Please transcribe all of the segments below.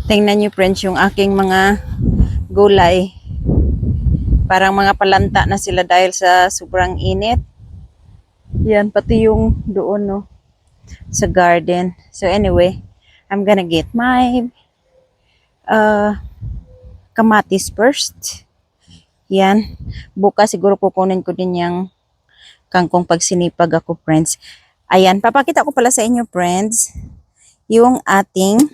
Tingnan niyo friends yung aking mga gulay. Parang mga palanta na sila dahil sa sobrang init. Yan, pati yung doon, no, sa garden. So anyway, I'm gonna get my uh, kamatis first. Yan. Bukas siguro kukunin ko din yung kangkong pag sinipag ako, friends. Ayan, papakita ko pala sa inyo, friends, yung ating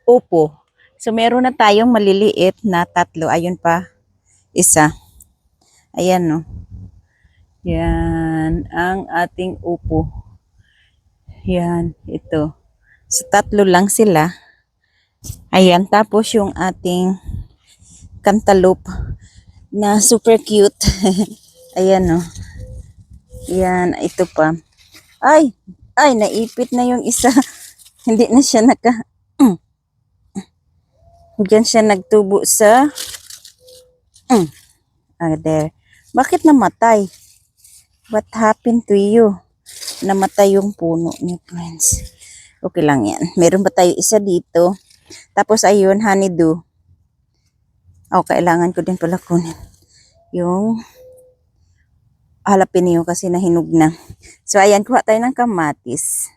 upo. So meron na tayong maliliit na tatlo. Ayun pa, isa. Ayan, no. Yan, ang ating upo. Yan, ito. So, tatlo lang sila. Ayan, tapos yung ating cantaloupe na super cute. Ayan, no. Yan, ito pa. Ay, naipit na yung isa. Hindi na siya Diyan siya nagtubo sa there. Bakit namatay? What happened to you? Namatay yung puno niyo, friends. Okay lang yan. Meron ba tayo isa dito? Tapos ayun, honeydew. Oh, kailangan ko din pala kunin yung jalapeno kasi nahinog na. So ayan, kuha tayo ng kamatis.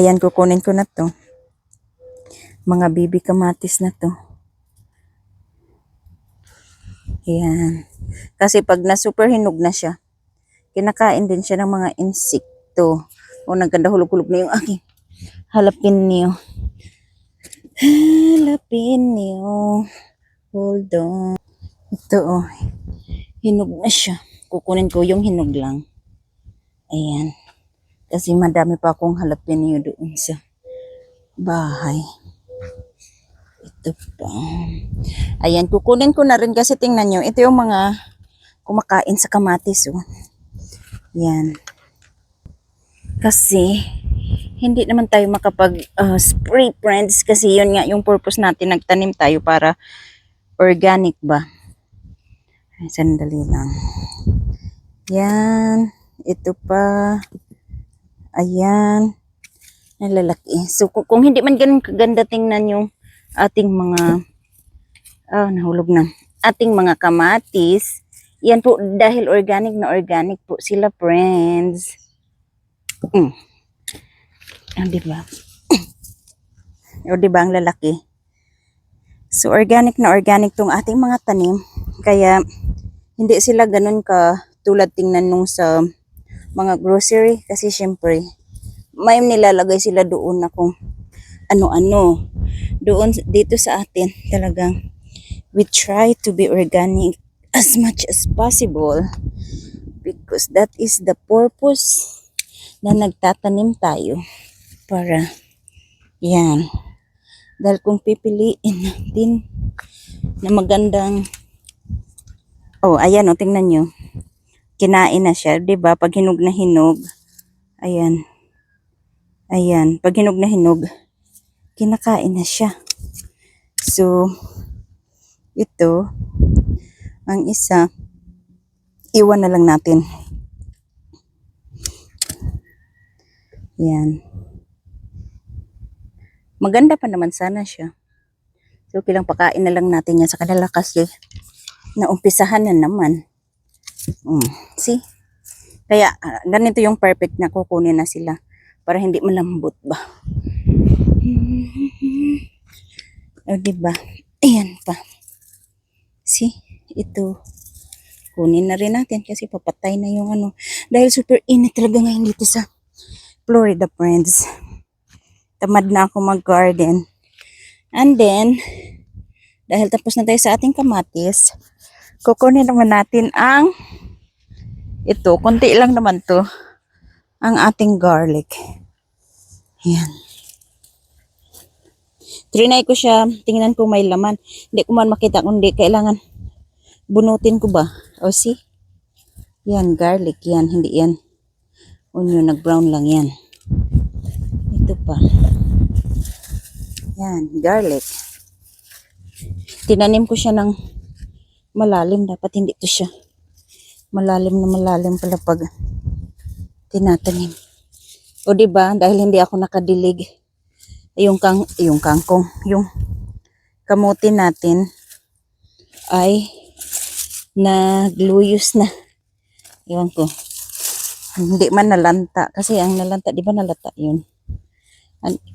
Ayan, kukunin ko na to. Mga bibi kamatis na to. Ayan. Kasi pag na super hinog na siya, kinakain din siya ng mga insekto. O nagkanda hulog-hulog na yung aking jalapeno. Jalapeno. Hold on. Ito oh. Hinog na siya. Kukunin ko yung hinog lang. Ayan. Kasi madami pa akong jalapeno doon sa bahay. Ito pa. Ayan, kukunin ko na rin kasi tingnan nyo. Ito yung mga kumakain sa kamatis. Oh. Yan. Kasi, hindi naman tayo makapag-spray, friends. Kasi yun nga yung purpose natin. Nagtanim tayo para organic ba. Ay, sandali lang. Yan. Ito pa. Ayan. Nalalaki. So, kung hindi man ganun kaganda tingnan yung ating mga nahulog na. Ating mga kamatis. Yan po, dahil organic po sila, friends. Diba? O, diba ang lalaki? So, organic tong ating mga tanim. Kaya, hindi sila ganun ka tulad tingnan nung sa mga grocery. Kasi, syempre, may nilalagay sila doon na kung ano-ano. Doon, dito sa atin, talagang we try to be organic as much as possible because that is the purpose na nagtatanim tayo para yan. Dahil kung pipiliin natin na magandang ayan tingnan nyo. Kinain na siya, 'di ba? Pag hinog na hinog. Ayan. Ayan, pag hinog na hinog, kinakain na siya. So, ito, ang isa, iwan na lang natin. Yan. Maganda pa naman sana siya. So, kilang pakain na lang natin yan sa kanila kasi naumpisahan na naman. See? Kaya, ganito yung perfect na kukunin na sila para hindi malambot ba. Diba? Ayan pa. See? Ito. Kunin na rin natin kasi papatay na yung Dahil super init talaga ngayon dito sa Florida, friends. Tamad na ako mag-garden. And then, dahil tapos na tayo sa ating kamatis, kukunin naman natin ang ito, konti lang naman to, ang ating garlic. Ayan. Trinay ko siya, tingnan ko may laman. Hindi ko man makita kung hindi, kailangan bunutin ko ba? O see? Yan, garlic yan, hindi yan onion, nag-brown lang yan. Ito pa. Yan, garlic. Tinanim ko siya ng malalim, dapat hindi to siya malalim pala pag tinatanim. O diba, dahil hindi ako nakadilig, yung kangkong, yung kamuti natin ay nagluyos na. Ewan ko. Hindi man nalanta. Kasi ang nalanta, di ba nalata yun?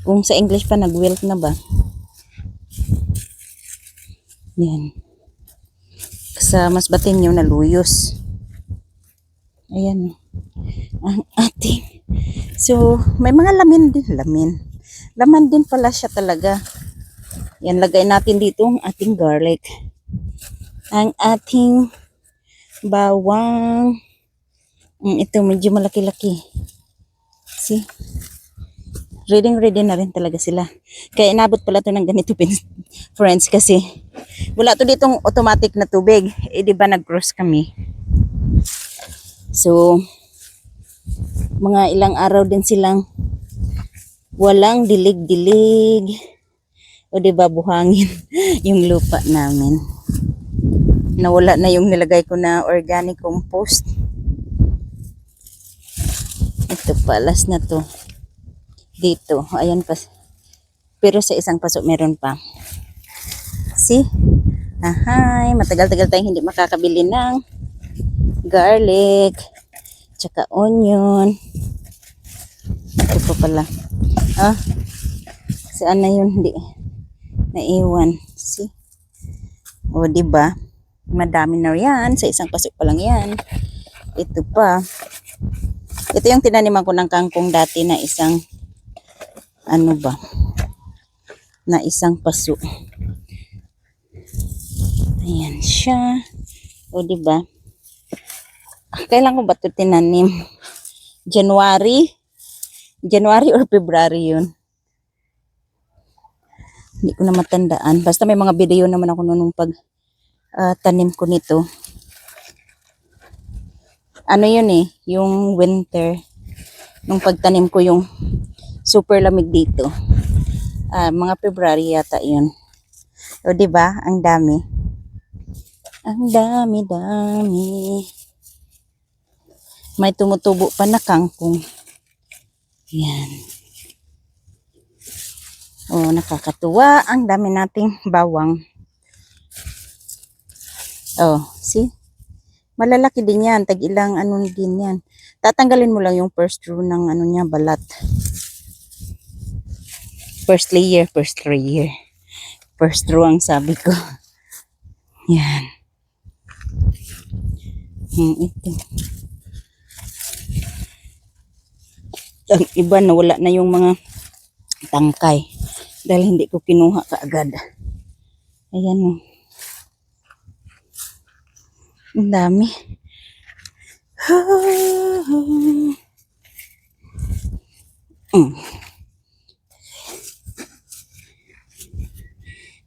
Kung sa English pa, nag-wilt na ba? Yan. Sa Masbate nyo, naluyos. Ayan. Ang ating. So, may mga lamin din. Laman din pala siya talaga. Yan, lagay natin dito ang ating garlic. Ang ating bawang. Ito, medyo malaki-laki. See? Ready na rin talaga sila. Kaya inabot pala to ng ganito, friends, kasi wala to ditong automatic na tubig. Di ba nag-cross kami? So, mga ilang araw din silang walang dilig-dilig. O di ba buhangin yung lupa namin. Nawala na yung nilagay ko na organic compost. Ito palas na to. Dito, ayan pa. Pero sa isang paso meron pa. See? Ahay, matagal-tagal tayong hindi makakabili ng garlic, tsaka onion. Ito pa pala. Saan na yun? Hindi. Naiwan. See? O, diba? Madami na yan. Sa isang paso pa lang yan. Ito pa. Ito yung tinaniman ko ng kangkong dati na isang ano ba? Na isang paso. Ayan siya. O, diba? Kailan ko ba ito tinanim? January or February yun. Hindi ko na matandaan. Basta may mga video naman ako nung pag tanim ko nito. Ano yun eh, yung winter. Nung pagtanim ko yung super lamig dito. Mga February yata yun. O diba? Ang dami. Ang dami. May tumutubo pa na kangkong. Yan. O, nakakatuwa. Ang dami nating bawang. Oh, see? Malalaki din yan. Tag-ilang ano din yan. Tatanggalin mo lang yung first row ng ano niya, balat. First layer. First row ang sabi ko. Yan. Ito. Ang iba nawala na yung mga tangkay. Dahil hindi ko kinuha kaagad. Ayan o. Ang dami.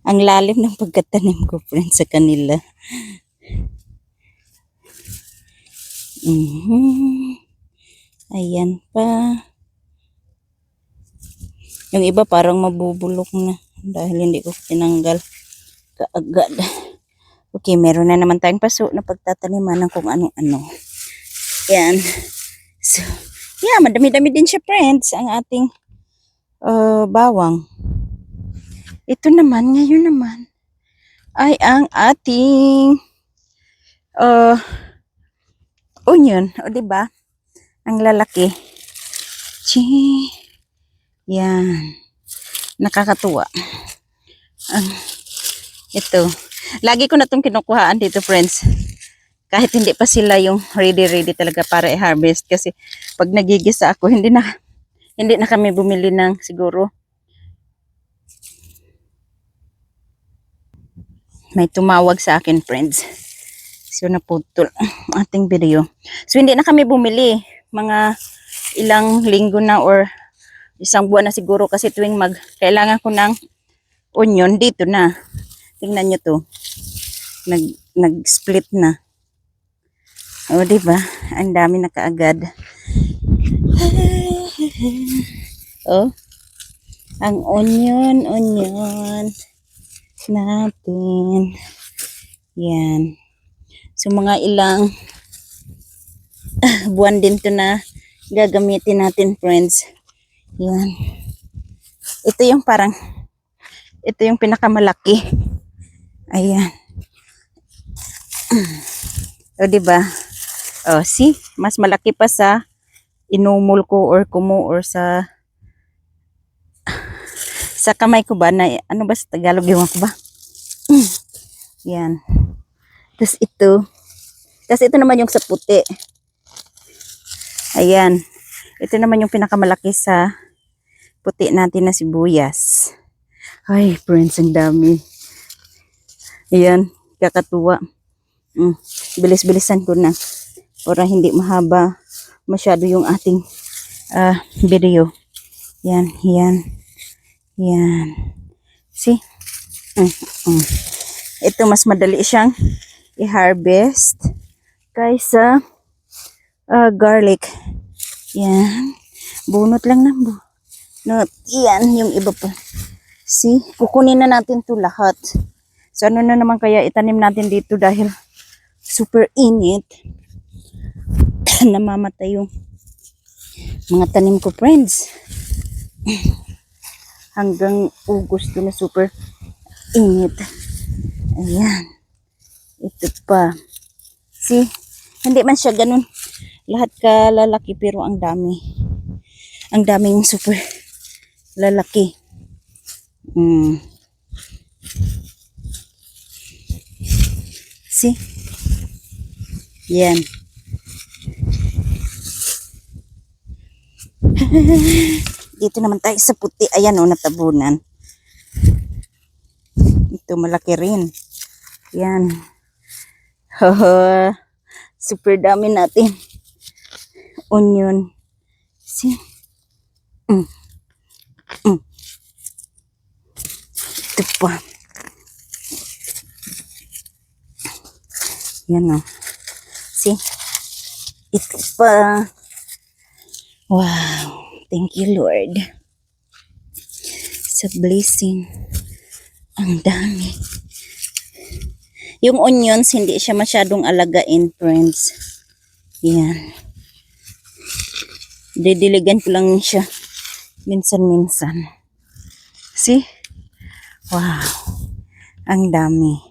Ang lalim ng pagkatanim ko, friends, sa kanila. Ayan pa. Yung iba parang mabubulok na dahil hindi ko tinanggal kaagad. Okay, meron na naman tayong paso na pagtataniman ng kung ano-ano. Yan. So, yeah, madami-dami din siya, friends, ang ating bawang. Ito naman, ngayon naman, ay ang ating onion. O, diba? Ang lalaki. Yan. Nakakatuwa. Ito. Lagi ko na itong kinukuhaan dito, friends. Kahit hindi pa sila yung ready talaga para i-harvest. Kasi pag nagigisa ako, hindi na kami bumili ng siguro. May tumawag sa akin, friends. So, naputol ang ating video. So, hindi na kami bumili. Mga ilang linggo na or isang buwan na siguro kasi tuwing kailangan ko ng onion, dito na. Tingnan nyo to. Nag-split na. O, diba? Ang dami na kaagad. Oh. Ang onion natin. Yan. So, mga ilang buwan din to na gagamitin natin, friends. Yan. Ito yung parang, ito yung pinakamalaki. Ayan. O, diba? O, see? Mas malaki pa sa inumol ko or kumo or sa kamay ko ba na, ano ba sa Tagalog yung ko ba? Yan. Tapos ito naman yung sa puti. Ayan. Ito naman yung pinakamalaki sa puti natin na sibuyas. Ay, friends, ang dami. Ayan, kakatuwa. Bilis-bilisan ko na para hindi mahaba masyado yung ating video. Yan, yan. Yan. See? Ito mas madali siyang i-harvest kaysa garlic. Yan. Bunot lang ng bunot. Yan, yung iba pa. See? Kukunin na natin to lahat. So ano na naman kaya itanim natin dito dahil super init. Namamatay yung mga tanim ko, friends. Hanggang Agosto na super init. Ayan. Ito pa. See? Hindi man siya ganun. Lahat kalalaki pero ang dami. Ang daming super lalaki. See? Yan. Dito naman tayo sa puti. Ayan o, natabunan. Ito malaki rin. Yan. Super dami natin. Onion. See? Ito pa. Yan o. See? Ito pa. Wow. Thank you, Lord. Sa blessing. Ang dami. Yung onions, hindi siya masyadong alagain, friends. Yan. Didiligan ko lang siya. Minsan-minsan. See? Wow. Ang dami.